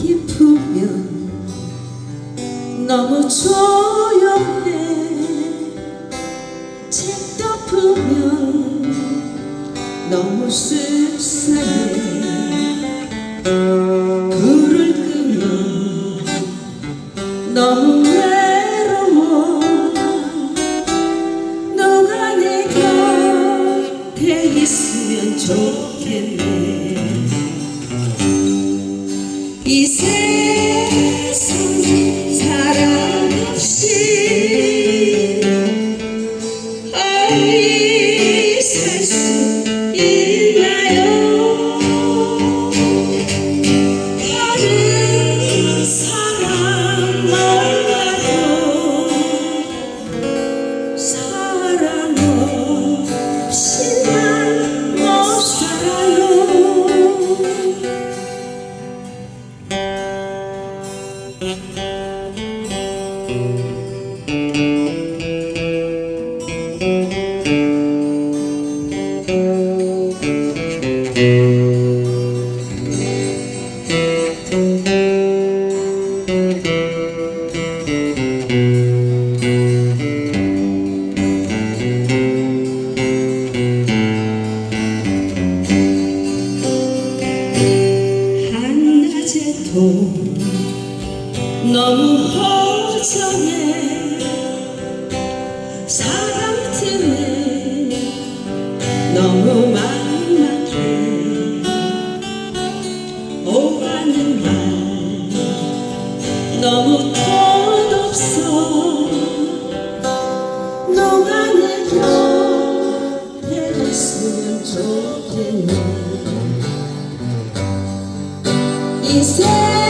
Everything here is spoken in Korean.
깊으면 너무 조용해. 책 덮으면 너무 씁쓸해. 불을 끄면 너무 외로워. 너가 내 곁에 있으면 좋겠네. 이 세상 사랑 없이 어디 살 수 있나요? 다른 사람 만나도 사랑 없이 난 못 살아요. 한낮에도 너무 허전해. 사랑 틈에 너무 막막해. 오가는 말 너무 덧없어. 너가 내 곁에 있으면 좋겠네. 이 세상